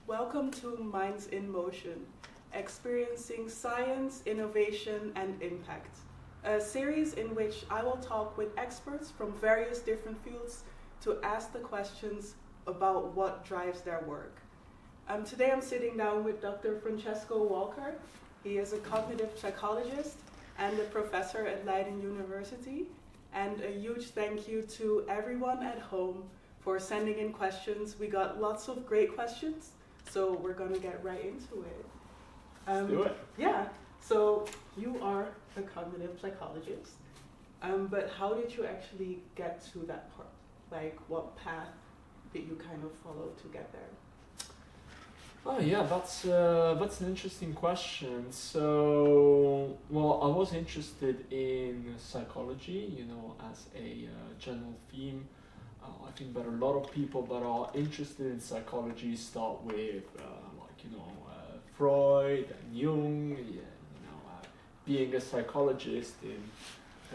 Welcome to Minds in Motion, experiencing science, innovation, and impact. A series in which I will talk with experts from various different fields to ask the questions about what drives their work. Today I'm sitting down with Dr. Francesco Walker. He is a cognitive psychologist and a professor at Leiden University. And a huge thank you to everyone at home for sending in questions. We got lots of great questions, so we're going to get right into it. Let's do it. Yeah, so you are a cognitive psychologist, but how did you actually get to that part? Like, what path did you kind of follow to get there? Oh yeah, that's an interesting question. So, well, I was interested in psychology, as a general theme. I think that a lot of people that are interested in psychology start with, Freud and Jung. Being a psychologist in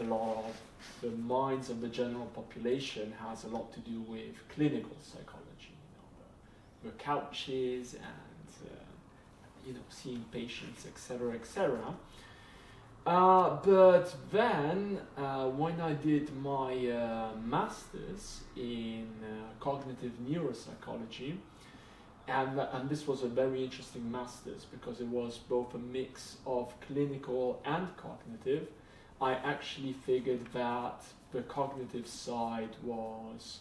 a lot of the minds of the general population has a lot to do with clinical psychology. The couches and seeing patients, etc., etc. But then when I did my master's in cognitive neuropsychology, and this was a very interesting master's because it was both a mix of clinical and cognitive, I actually figured that the cognitive side was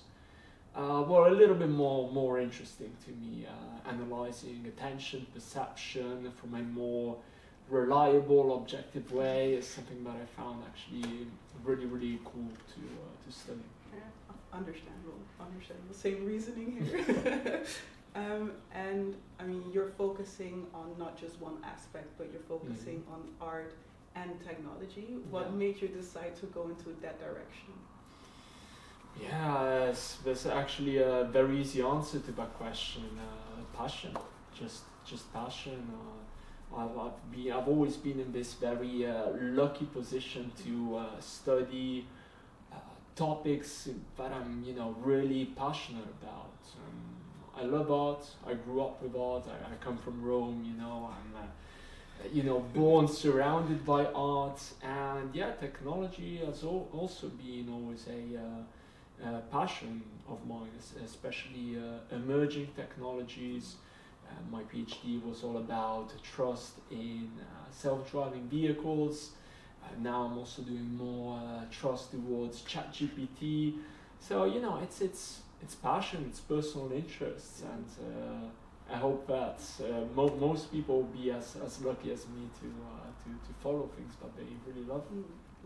a little bit more interesting to me, analyzing attention, perception from a more reliable, objective way is something that I found actually really, really cool to study. Yeah, understandable. Same reasoning here. And I mean, you're focusing on not just one aspect, but you're focusing on art and technology. What made you decide to go into that direction? Yeah, there's actually a very easy answer to that question. Passion, just passion. I've always been in this very lucky position to study topics that I'm really passionate about. I love art. I grew up with art. I come from Rome. I'm born surrounded by art, and technology has also been always a passion of mine, especially emerging technologies. My PhD was all about trust in self-driving vehicles. Now I'm also doing more trust towards ChatGPT. So it's passion, it's personal interests, and I hope that most people will be as lucky as me to follow things that they really love.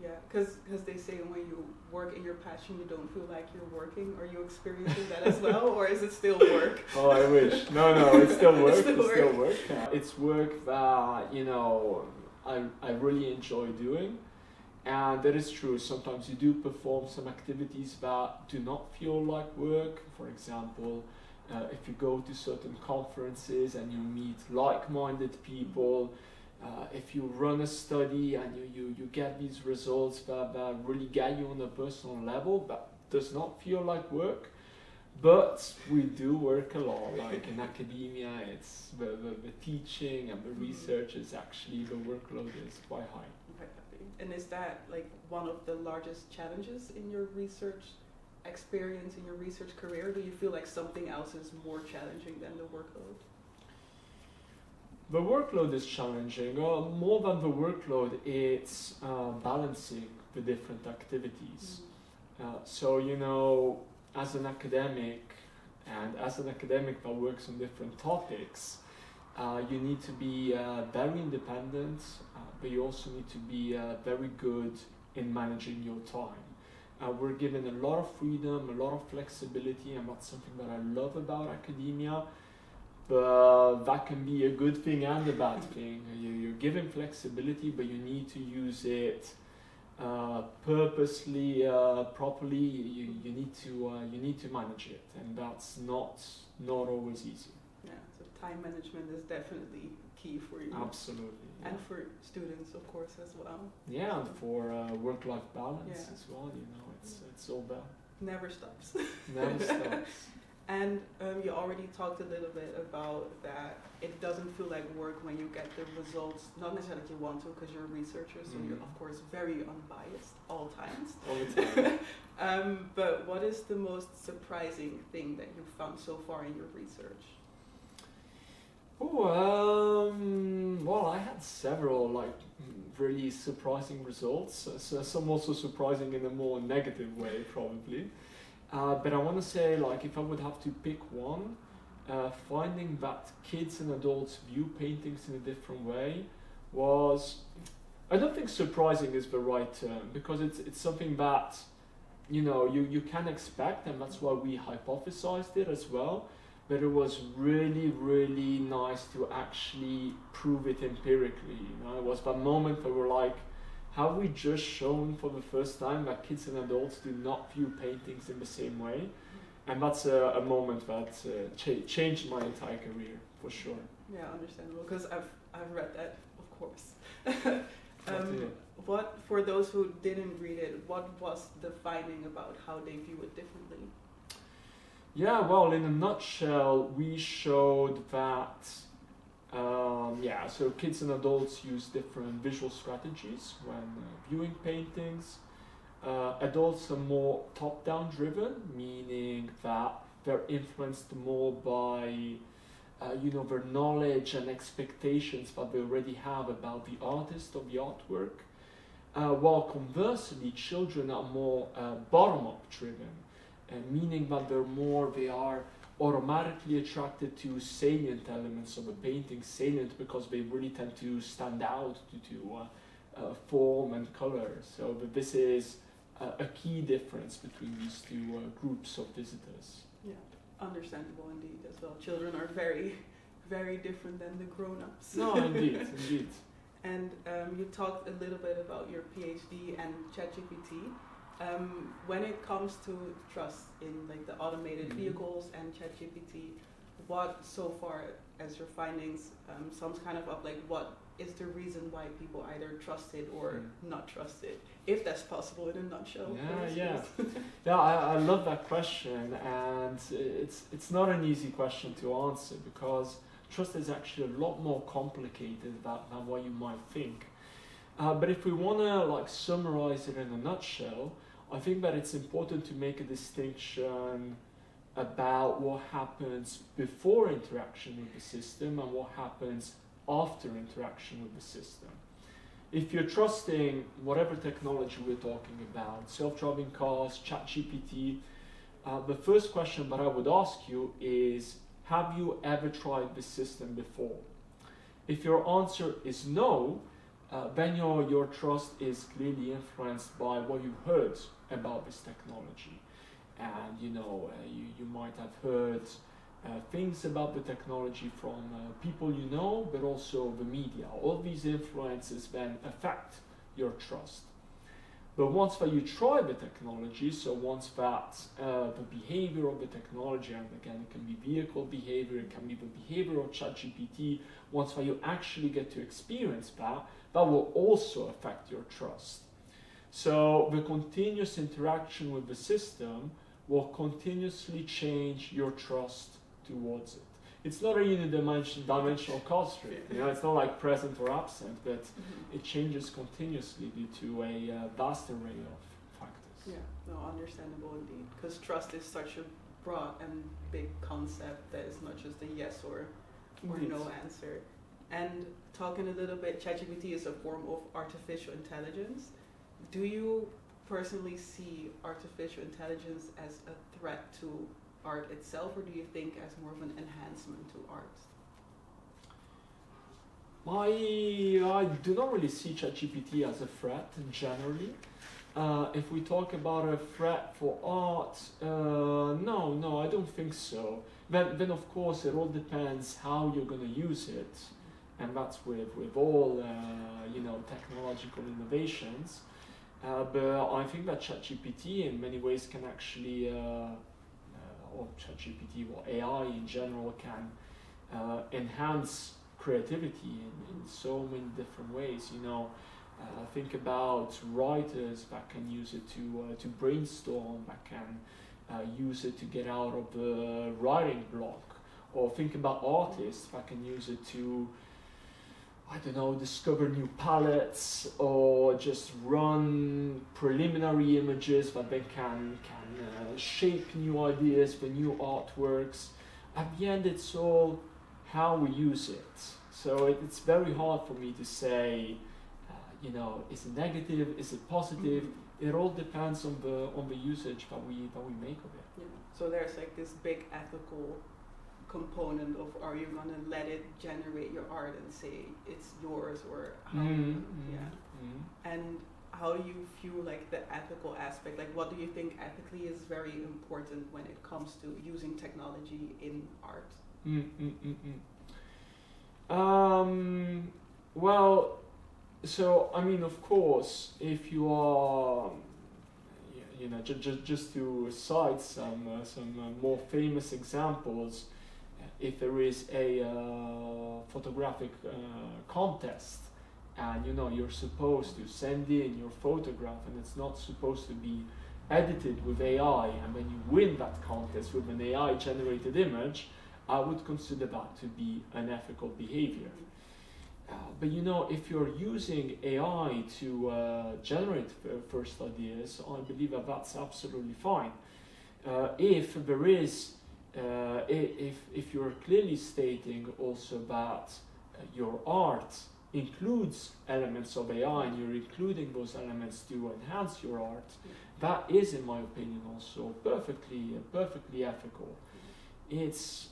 Yeah, because they say when you work in your passion, you don't feel like you're working. Are you experiencing that as well, or is it still work? Oh, I wish. No, it's still work. It's still work. It's work that I really enjoy doing, and that is true. Sometimes you do perform some activities that do not feel like work. For example, if you go to certain conferences and you meet like-minded people. If you run a study and you get these results that really get you on a personal level, that does not feel like work, but we do work a lot. Like in academia, it's the teaching and the research is actually, the workload is quite high. And is that like one of the largest challenges in your research experience, in your research career? Do you feel like something else is more challenging than the workload? The workload is challenging. More than the workload, it's balancing the different activities. So, as an academic, and as an academic that works on different topics, you need to be very independent, but you also need to be very good in managing your time. We're given a lot of freedom, a lot of flexibility, and that's something that I love about academia. But that can be a good thing and a bad thing. You're given flexibility, but you need to use it purposely, properly. You need to manage it, and that's not always easy. Yeah, so time management is definitely key for you. Absolutely. Yeah. And for students, of course, as well. Yeah, and for work-life balance as well. It's all that. Never stops. Never stops. And you already talked a little bit about that it doesn't feel like work when you get the results, not necessarily that you want to because you're a researcher, so you're of course very unbiased all times. All the time. But what is the most surprising thing that you've found so far in your research? Well, I had several really surprising results. So some also surprising in a more negative way, probably. But I want to say, if I would have to pick one, finding that kids and adults view paintings in a different way was, I don't think surprising is the right term, because it's something that, you can expect, and that's why we hypothesized it as well. But it was really, really nice to actually prove it empirically. It was that moment where we're like, have we just shown for the first time that kids and adults do not view paintings in the same way? And that's a moment that changed my entire career, for sure. Yeah, understandable, because I've read that, of course. What, for those who didn't read it, what was the finding about how they view it differently? Yeah, well, in a nutshell, we showed that, so kids and adults use different visual strategies when viewing paintings. Adults are more top-down driven, meaning that they're influenced more by, their knowledge and expectations that they already have about the artist or the artwork. While conversely, children are more bottom-up driven. Meaning that they are automatically attracted to salient elements of a painting, salient because they really tend to stand out due to form and color. So this is a key difference between these two groups of visitors. Yeah, understandable indeed as well. Children are very, very different than the grown-ups. No, indeed, indeed. And you talked a little bit about your PhD and ChatGPT. When it comes to trust in the automated vehicles and ChatGPT, what so far as your findings sums kind of up, what is the reason why people either trust it or not trust it, if that's possible in a nutshell? I love that question, and it's not an easy question to answer because trust is actually a lot more complicated than what you might think. But if we want to summarize it in a nutshell, I think that it's important to make a distinction about what happens before interaction with the system and what happens after interaction with the system. If you're trusting whatever technology we're talking about, self-driving cars, ChatGPT, the first question that I would ask you is, have you ever tried this system before? If your answer is no, then your trust is clearly influenced by what you heard about this technology. And you might have heard things about the technology from people you know, but also the media. All these influences then affect your trust. But once that you try the technology, so once that the behavior of the technology, and again it can be vehicle behavior, it can be the behavior of ChatGPT, once that you actually get to experience that will also affect your trust. So the continuous interaction with the system will continuously change your trust towards it. It's not a unidimensional constraint. It's not like present or absent, but it changes continuously due to a vast array of factors. Yeah, no, understandable indeed. Because trust is such a broad and big concept that it's not just a yes or no answer. And talking a little bit, ChatGPT is a form of artificial intelligence. Do you personally see artificial intelligence as a threat to art itself, or do you think as more of an enhancement to art? I do not really see ChatGPT as a threat generally. If we talk about a threat for art, no, I don't think so. Then of course it all depends how you're going to use it, and that's with all technological innovations. But I think that ChatGPT in many ways can actually, or ChatGPT or AI in general can enhance creativity in so many different ways. Think about writers that can use it to brainstorm, that can use it to get out of the writing block. Or think about artists, if I can use it to, I don't know, discover new palettes or just run preliminary images that then can shape new ideas for new artworks. At the end, it's all how we use it. So it's very hard for me to say, is it negative, is it positive? It all depends on the usage that we make of it. Yeah. So there's like this big ethical component of, are you gonna let it generate your art and say it's yours, or how? And how do you view like the ethical aspect? Like, what do you think ethically is very important when it comes to using technology in art? Well, so I mean, of course, if you are, just to cite some more famous examples, if there is a photographic contest, and you're supposed to send in your photograph, and it's not supposed to be edited with AI, and when you win that contest with an AI generated image, I would consider that to be unethical behavior. But if you're using AI to generate first ideas, I believe that that's absolutely fine. If there is, if you're clearly stating also that your art includes elements of AI, and you're including those elements to enhance your art, that is, in my opinion, also perfectly ethical. It's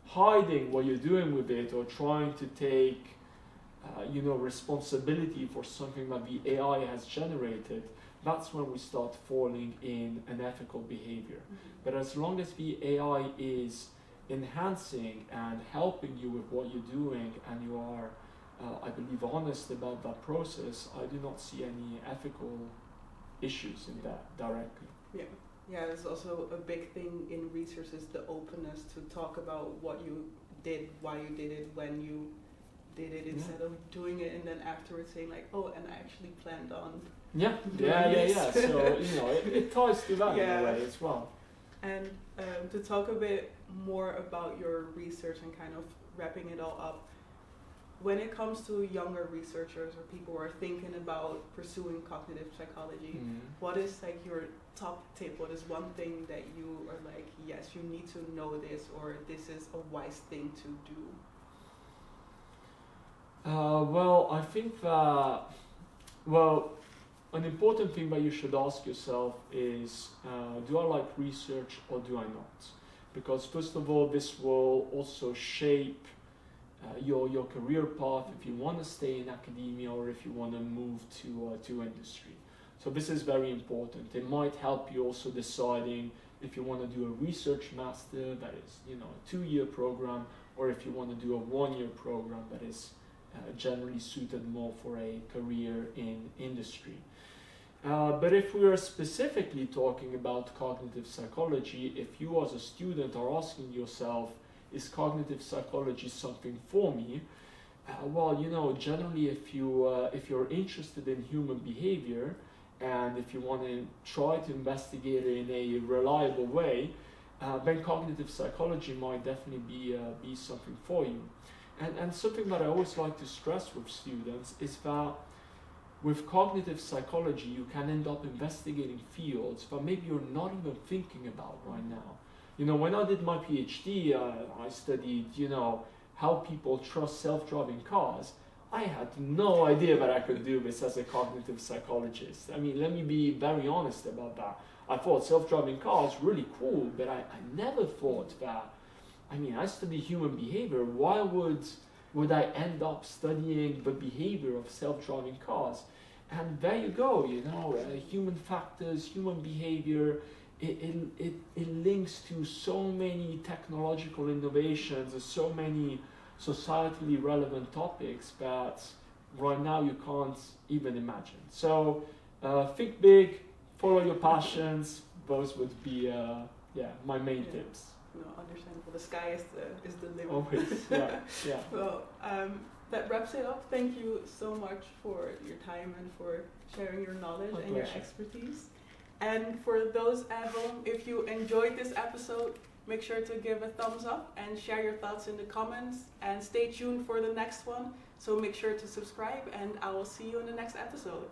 hiding what you're doing with it, or trying to take responsibility for something that the AI has generated. That's when we start falling in unethical behavior. But as long as the AI is enhancing and helping you with what you're doing, and you are, I believe, honest about that process, I do not see any ethical issues in that directly. Yeah, there's also a big thing in research is the openness to talk about what you did, why you did it, when you did it, instead of doing it and then afterwards saying like, oh, and I actually planned on Yeah. So it ties to that in a way as well. And to talk a bit more about your research and kind of wrapping it all up, when it comes to younger researchers or people who are thinking about pursuing cognitive psychology, what is like your top tip? What is one thing that you are like, yes, you need to know this, or this is a wise thing to do? Well, I think that, an important thing that you should ask yourself is, do I like research or do I not? Because first of all, this will also shape your career path, if you want to stay in academia or if you want to move to industry. So this is very important. It might help you also deciding if you want to do a research master, that is, a 2-year program, or if you want to do a 1-year program that is generally suited more for a career in industry. But if we are specifically talking about cognitive psychology, if you as a student are asking yourself, is cognitive psychology something for me? Generally if you're interested in human behavior, and if you want to try to investigate it in a reliable way, then cognitive psychology might definitely be something for you. And something that I always like to stress with students is that with cognitive psychology, you can end up investigating fields that maybe you're not even thinking about right now. When I did my PhD, I studied, how people trust self-driving cars. I had no idea that I could do this as a cognitive psychologist. I mean, let me be very honest about that. I thought self-driving cars really cool, but I never thought that, I study human behavior. Why would I end up studying the behavior of self-driving cars? And there you go, human factors, human behavior, it links to so many technological innovations, so many societally relevant topics that right now you can't even imagine. So think big, follow your passions. Those would be my main tips. No, understandable. The sky is the limit. Always, yeah. Well, that wraps it up. Thank you so much for your time and for sharing your knowledge and your expertise. And for those at home, if you enjoyed this episode, make sure to give a thumbs up and share your thoughts in the comments. And stay tuned for the next one. So make sure to subscribe, and I will see you in the next episode.